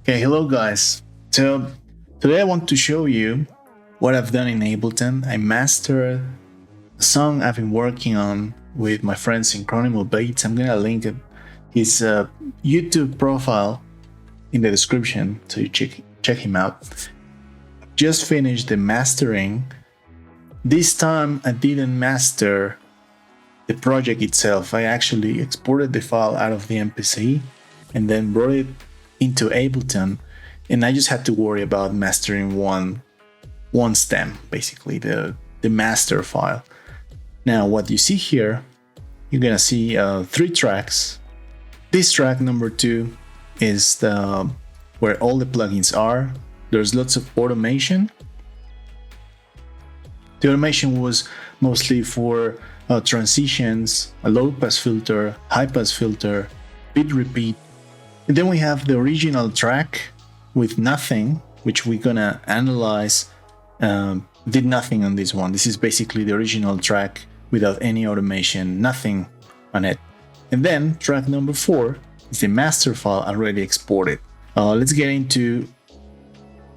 Okay, hello guys. So today I want to show you what I've done in Ableton. I mastered a song I've been working on with my friend Synchronimo Beats. I'm gonna link his YouTube profile in the description so you check him out. Just finished the mastering. This time I didn't master the project itself. I actually exported the file out of the MPC and then brought it into Ableton, and I just had to worry about mastering one stem, basically the master file. Now what you see here, you're gonna see 3 tracks. This track number 2 is where all the plugins are. There's lots of automation. The automation was mostly for transitions, a low pass filter, high pass filter, bit repeat. And then we have the original track with nothing, which we're gonna analyze. Did nothing on this one. This is basically the original track without any automation, nothing on it. And then track number 4 is the master file already exported. Let's get into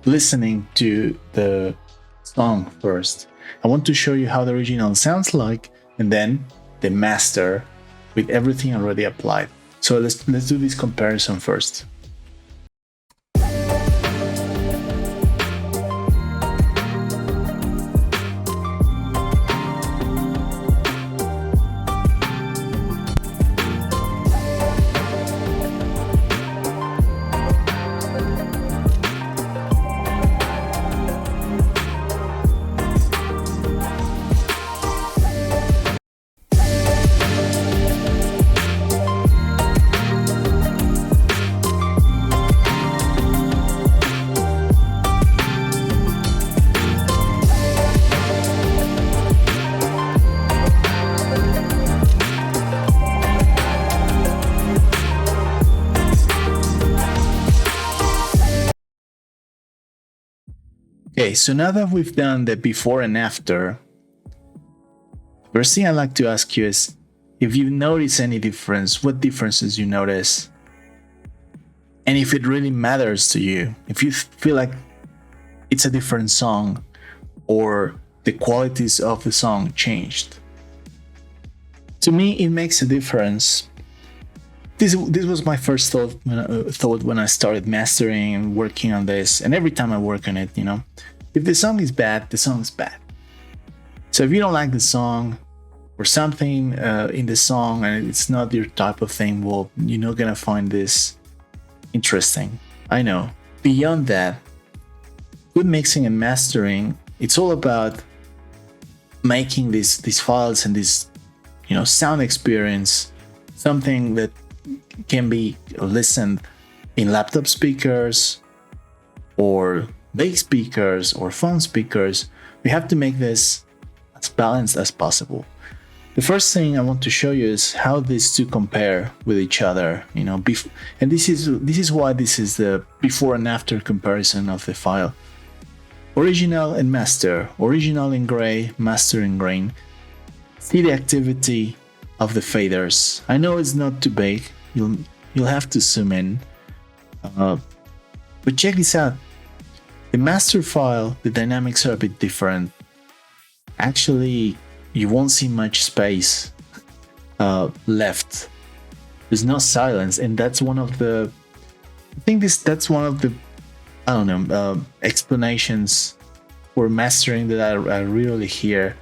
listening to the song first. I want to show you how the original sounds like, and then the master with everything already applied. So let's do this comparison first. Okay, so now that we've done the before and after, first thing I'd like to ask you is if you notice any difference, what differences you notice, and if it really matters to you, if you feel like it's a different song or the qualities of the song changed. To me, it makes a difference. This was my first thought when I started mastering and working on this, and every time I work on it, if the song is bad, the song is bad. So if you don't like the song or something in the song and it's not your type of thing, well, you're not gonna find this interesting. I know. Beyond that, good mixing and mastering, it's all about making these files and this sound experience something that can be listened in laptop speakers or big speakers or phone speakers. We have to make this as balanced as possible. The first thing I want to show you is how these two compare with each other, and this is why this is the before and after comparison of the file. Original and master, original in gray, master in green. See the activity of the faders. I know it's not too big, you'll have to zoom in, but check this out. The master file, the dynamics are a bit different. Actually, you won't see much space left. There's no silence, and that's one of the explanations for mastering that I really hear.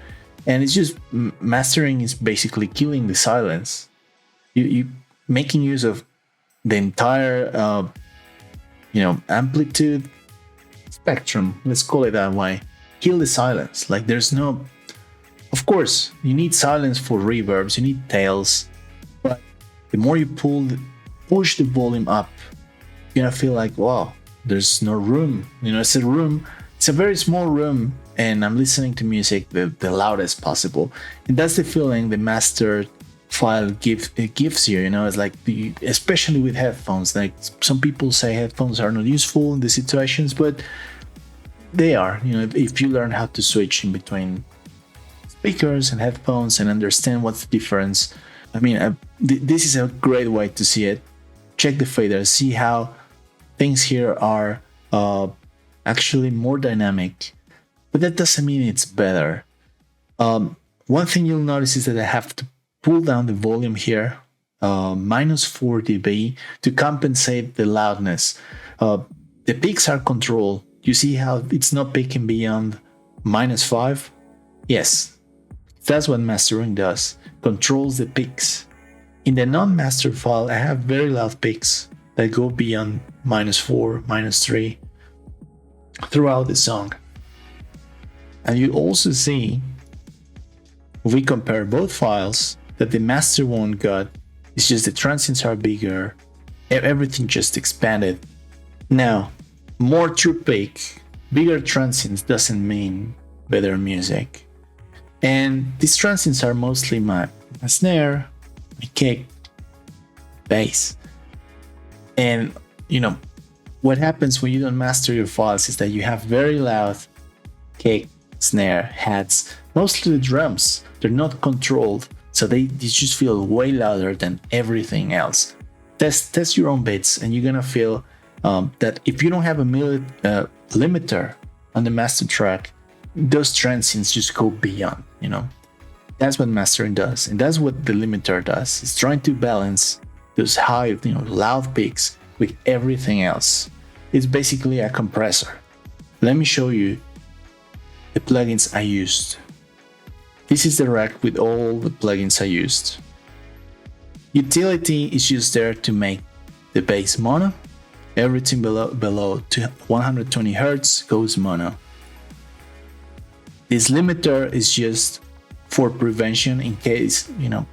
And it's just mastering is basically killing the silence. You making use of the entire amplitude spectrum, let's call it that way. Kill the silence. Like there's no, of course you need silence for reverbs, you need tails, but the more you push the volume up, you're gonna feel like, wow, there's no room. It's a very small room, and I'm listening to music the loudest possible, and that's the feeling the master file gives you. It's like especially with headphones. Like some people say headphones are not useful in these situations, but they are. If you learn how to switch in between speakers and headphones and understand what's the difference. I mean, this is a great way to see it. Check the fader, see how things here are actually more dynamic, but that doesn't mean it's better. One thing you'll notice is that I have to pull down the volume here, minus 4 dB, to compensate the loudness. The peaks are controlled. You see how it's not peaking beyond minus 5? Yes, that's what mastering does, controls the peaks. In the non-mastered file, I have very loud peaks that go beyond minus 4, minus 3 throughout the song. And you also see, if we compare both files, that the master one got is just the transients are bigger, everything just expanded. Now, more true peak, bigger transients doesn't mean better music. And these transients are mostly my snare, my kick, bass. And what happens when you don't master your files is that you have very loud kick, snare, hats, mostly the drums. They're not controlled, so they just feel way louder than everything else. Test your own bits, and you're gonna feel that if you don't have a limiter on the master track, those transients just go beyond. That's what mastering does, and that's what the limiter does. It's trying to balance those high, loud peaks with everything else. It's basically a compressor. Let me show you the plugins I used. This is the rack with all the plugins I used. Utility is just there to make the bass mono. Everything below to 120 Hertz goes mono. This limiter is just for prevention in case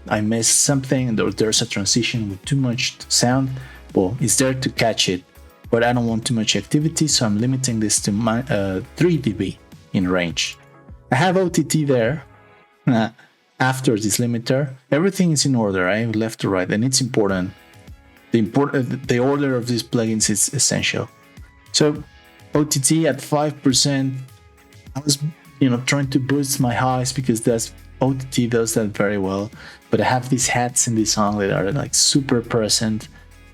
I miss something or there's a transition with too much sound. Well, it's there to catch it, but I don't want too much activity, so I'm limiting this to 3 dB in range. I have OTT there. After this limiter, everything is in order, right? Left to right, and it's important. The order of these plugins is essential. So OTT at 5%, I was trying to boost my highs because OTT does that very well. But I have these hats in this song that are like super present,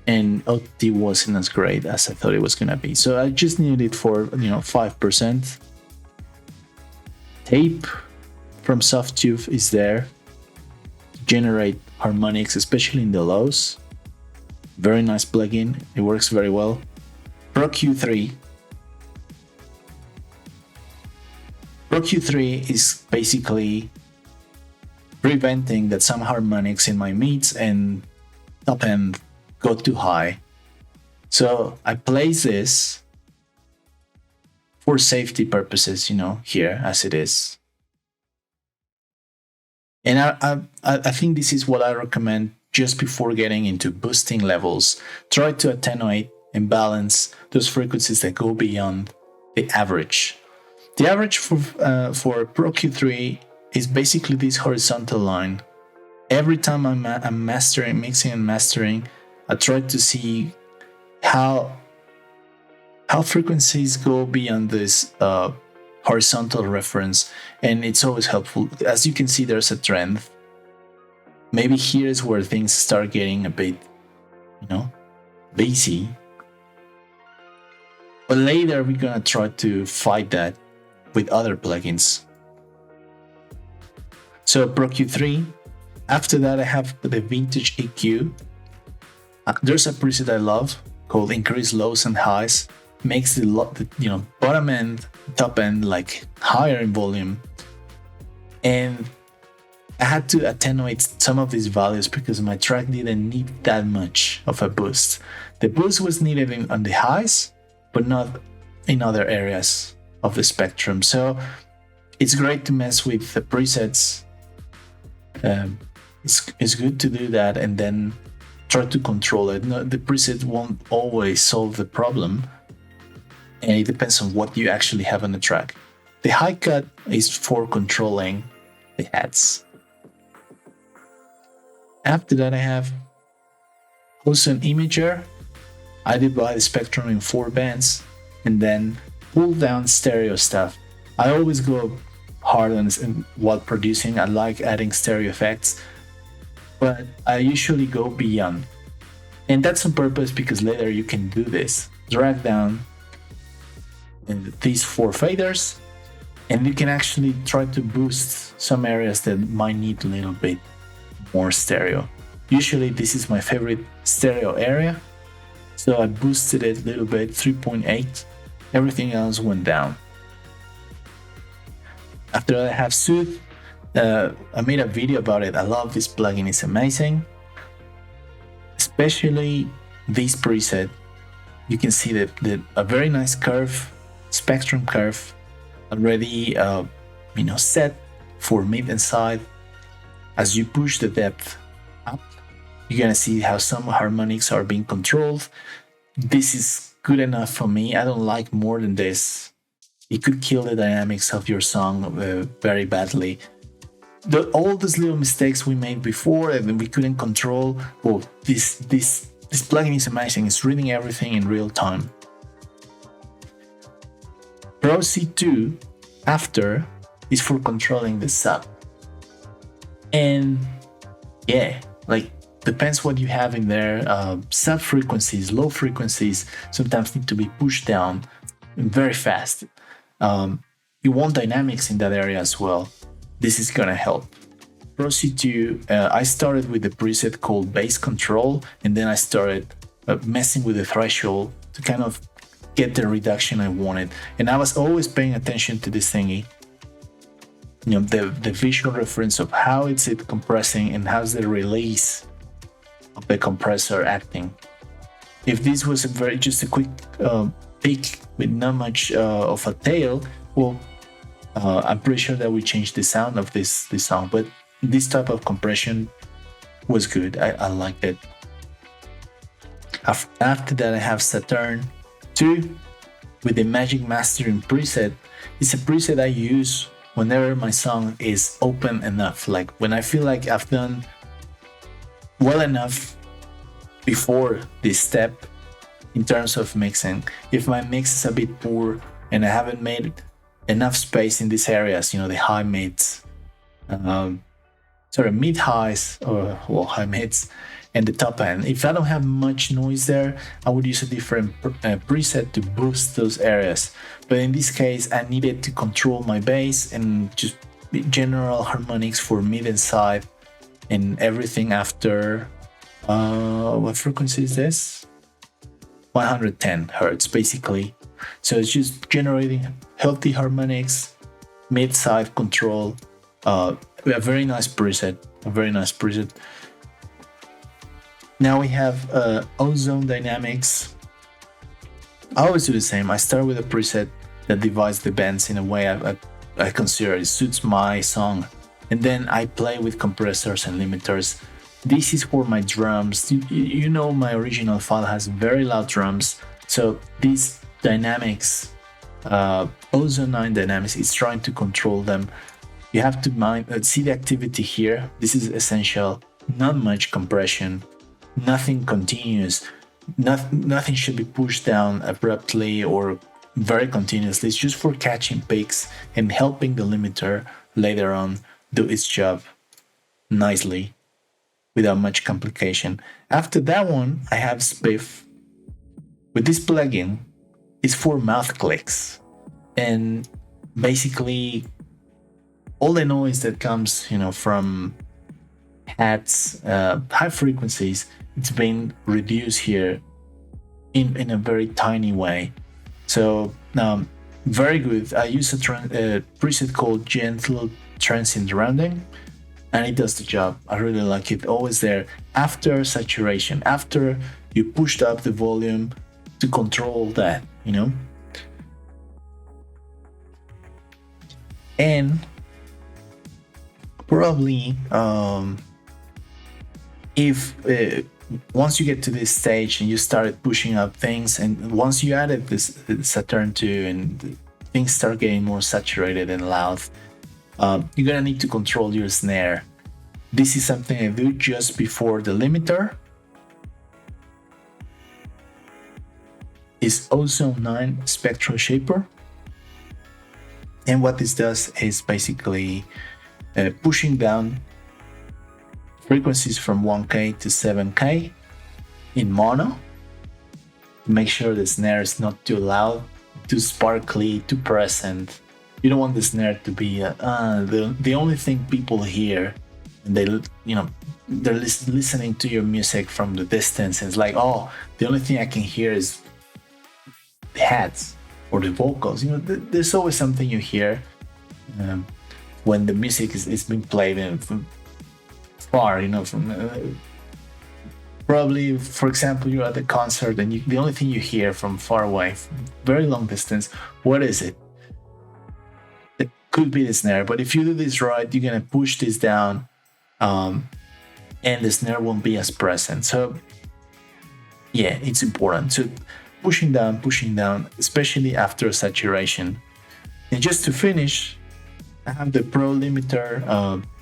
and OTT wasn't as great as I thought it was gonna be. So I just needed it for 5%. Tape from Softtube is there to generate harmonics, especially in the lows. Very nice plugin. It works very well. Pro Q3 is basically preventing that some harmonics in my mids and top end go too high. So I place this for safety purposes, here as it is. And I think this is what I recommend just before getting into boosting levels. Try to attenuate and balance those frequencies that go beyond the average. The average for Pro Q3 is basically this horizontal line. Every time I'm mixing and mastering, I try to see how frequencies go beyond this horizontal reference, and it's always helpful. As you can see, there's a trend. Maybe here is where things start getting a bit, bassy. But later we're gonna try to fight that with other plugins. So Pro Q3. After that, I have the Vintage EQ. There's a preset I love called Increase Lows and Highs. Makes the bottom end, top end like higher in volume. And I had to attenuate some of these values because my track didn't need that much of a boost. The boost was needed on the highs, but not in other areas of the spectrum. So it's great to mess with the presets. It's good to do that and then try to control it. No, the preset won't always solve the problem, and it depends on what you actually have on the track. The high cut is for controlling the hats. After that, I have also an imager. I divide the spectrum in 4 bands and then pull down stereo stuff. I always go hard on this while producing. I like adding stereo effects, but I usually go beyond. And that's on purpose because later you can do this. Drag down these 4 faders, and you can actually try to boost some areas that might need a little bit more stereo. Usually this is my favorite stereo area, so I boosted it a little bit, 3.8. Everything else went down. After I have Soothe, I made a video about it. I love this plugin, it's amazing. Especially this preset. You can see that a very nice curve, spectrum curve, already set for mid and side. As you push the depth up, you're gonna see how some harmonics are being controlled. This is good enough for me. I don't like more than this. It could kill the dynamics of your song very badly. All those little mistakes we made before and we couldn't control, well, this plugin is amazing. It's reading everything in real time. Pro C2 after is for controlling the sub. And yeah, like depends what you have in there. Sub frequencies, low frequencies sometimes need to be pushed down very fast. You want dynamics in that area as well. This is gonna help. Pro C2, I started with the preset called bass control, and then I started messing with the threshold to kind of get the reduction I wanted. And I was always paying attention to this thingy. The visual reference of how it's it compressing and how's the release of the compressor acting. If this was just a quick peak with not much of a tail, well, I'm pretty sure that we changed the sound of this song, but this type of compression was good. I liked it. After that, I have Saturn 2 with the Magic Mastering preset. It's a preset I use whenever my song is open enough, like when I feel like I've done well enough before this step in terms of mixing. If my mix is a bit poor and I haven't made enough space in these areas, the high mids, mid highs or high mids, and the top end. If I don't have much noise there, I would use a different preset to boost those areas. But in this case, I needed to control my bass and just general harmonics for mid and side, and everything after what frequency is this? 110 hertz basically. So it's just generating healthy harmonics, mid-side control. A very nice preset. Now we have ozone dynamics. I always do the same. I start with a preset that divides the bands in a way I consider it suits my song, and then I play with compressors and limiters. This is for my drums. My original file has very loud drums, so these dynamics, Ozone 9 dynamics, is trying to control them. You have to see the activity here. This is essential. Not much compression, nothing continuous, nothing should be pushed down abruptly or very continuously. It's just for catching peaks and helping the limiter later on do its job nicely without much complication. After that one, I have Spiff. With this plugin, it's for mouth clicks, and basically all the noise that comes from hats, high frequencies, it's been reduced here in a very tiny way. So very good. I use a preset called Gentle Transient Rounding, and it does the job. I really like it. Always there after saturation, after you pushed up the volume to control that, and probably if once you get to this stage and you started pushing up things, and once you added this Saturn 2 and things start getting more saturated and loud, you're gonna need to control your snare. This is something I do just before the limiter. Is Ozone 9 Spectral Shaper, and what this does is basically pushing down frequencies from 1K to 7K in mono. Make sure the snare is not too loud, too sparkly, too present. You don't want the snare to be the only thing people hear, and they're listening to your music from the distance, and it's like, oh, the only thing I can hear is the hats or the vocals. There's always something you hear when the music is being played from far, from probably, for example, you're at a concert and the only thing you hear from far away, from very long distance, what is it? It could be the snare, but if you do this right, you're gonna push this down, and the snare won't be as present. So yeah, it's important. So pushing down, especially after saturation. And just to finish, I have the Pro limiter,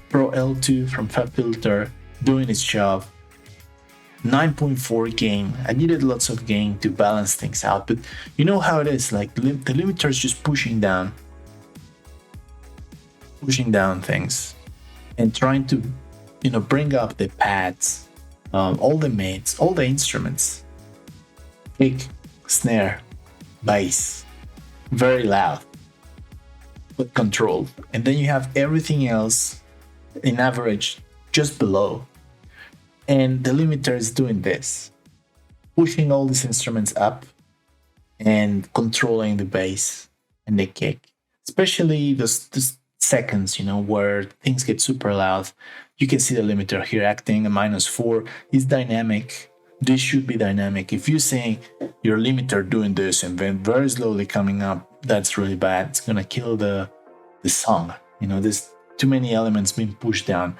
Pro L2 from FabFilter doing its job. 9.4 gain. I needed lots of gain to balance things out, but you know how it is, like the limiter is just pushing down things and trying to bring up the pads, all the mids, all the instruments, kick, snare, bass, very loud but controlled, and then you have everything else in average just below. And the limiter is doing this, pushing all these instruments up and controlling the bass and the kick, especially the seconds, where things get super loud. You can see the limiter here acting a -4. It's dynamic. This should be dynamic. If you say your limiter doing this and then very slowly coming up, that's really bad. It's gonna kill the song. There's too many elements being pushed down.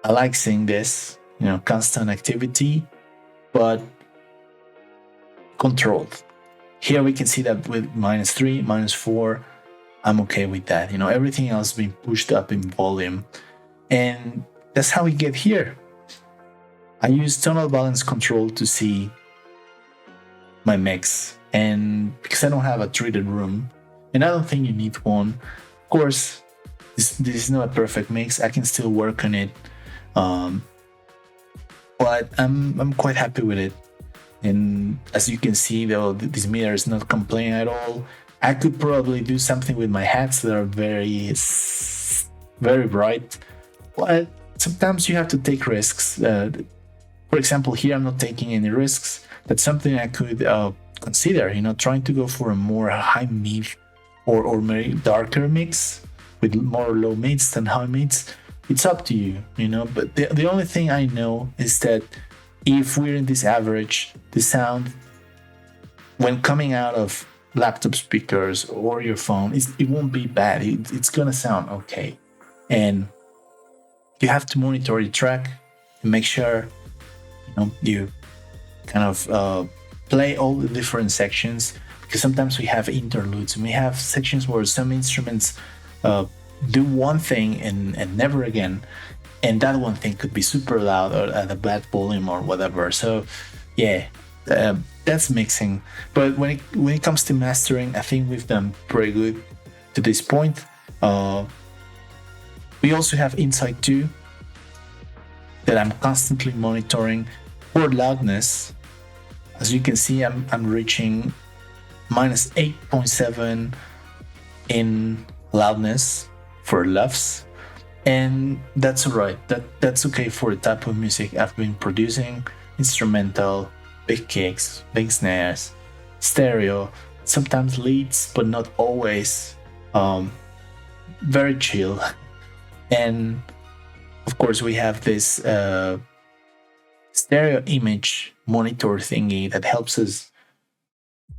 I like seeing this. Constant activity, but controlled. Here we can see that with -3, -4, I'm okay with that. Everything else being pushed up in volume. And that's how we get here. I use tonal balance control to see my mix, and because I don't have a treated room, and I don't think you need one. Of course, this is not a perfect mix. I can still work on it. But I'm quite happy with it. And as you can see, though, this meter is not complaining at all. I could probably do something with my hats that are very, very bright. But sometimes you have to take risks. For example, here I'm not taking any risks. That's something I could consider, trying to go for a more high mid or maybe darker mix with more low mids than high mids. It's up to you, but the only thing I know is that if we're in this average, the sound when coming out of laptop speakers or your phone, it won't be bad. It's gonna sound okay. And you have to monitor your track and make sure you kind of play all the different sections, because sometimes we have interludes and we have sections where some instruments do one thing and never again, and that one thing could be super loud or at a bad volume or whatever. So yeah, that's mixing. But when it comes to mastering, I think we've done pretty good to this point. We also have Insight 2 that I'm constantly monitoring for loudness. As you can see, I'm reaching -8.7 in loudness for LUFS, and that's alright. That's okay for the type of music I've been producing: instrumental, big kicks, big snares, stereo, sometimes leads, but not always. Very chill. And of course we have this stereo image monitor thingy that helps us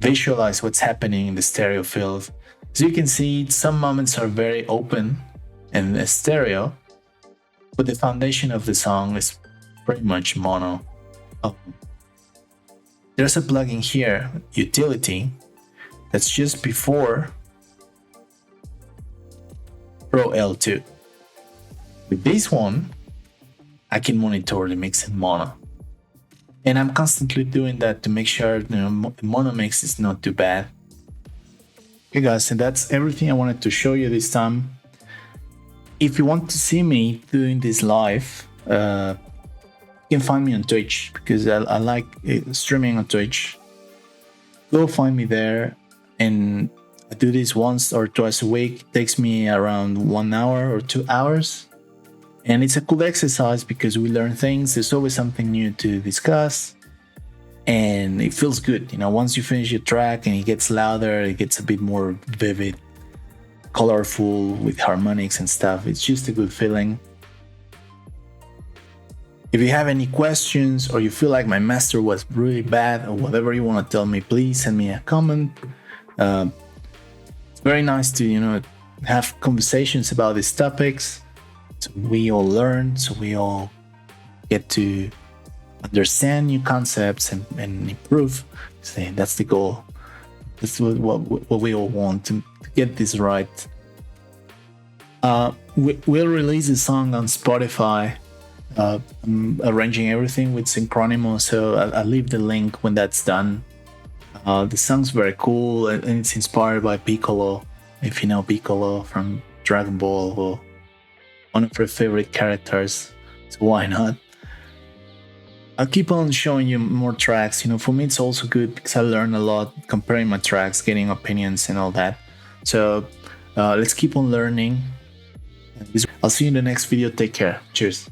visualize what's happening in the stereo field. As you can see, some moments are very open and stereo, but the foundation of the song is pretty much mono. There's a plugin here, Utility, that's just before Pro L2. With this one, I can monitor the mix in mono. And I'm constantly doing that to make sure the mono mix is not too bad. Okay guys, and that's everything I wanted to show you this time. If you want to see me doing this live, you can find me on Twitch because I like streaming on Twitch. Go find me there, and I do this once or twice a week. It takes me around 1 hour or 2 hours. And it's a cool exercise because we learn things. There's always something new to discuss. And it feels good. Once you finish your track and it gets louder, it gets a bit more vivid, colorful with harmonics and stuff. It's just a good feeling. If you have any questions or you feel like my master was really bad or whatever you want to tell me, please send me a comment. It's very nice to, have conversations about these topics. So we all learn, so we all get to understand new concepts and improve. So that's the goal. That's what we all want to get this right. We'll release a song on Spotify. I'm arranging everything with Synchronimo, so I'll leave the link when that's done. The song's very cool and it's inspired by Piccolo. If you know Piccolo from Dragon Ball, or one of your favorite characters, so why not? I'll keep on showing you more tracks. For me it's also good because I learn a lot comparing my tracks, getting opinions and all that. So let's keep on learning. I'll see you in the next video. Take care. Cheers.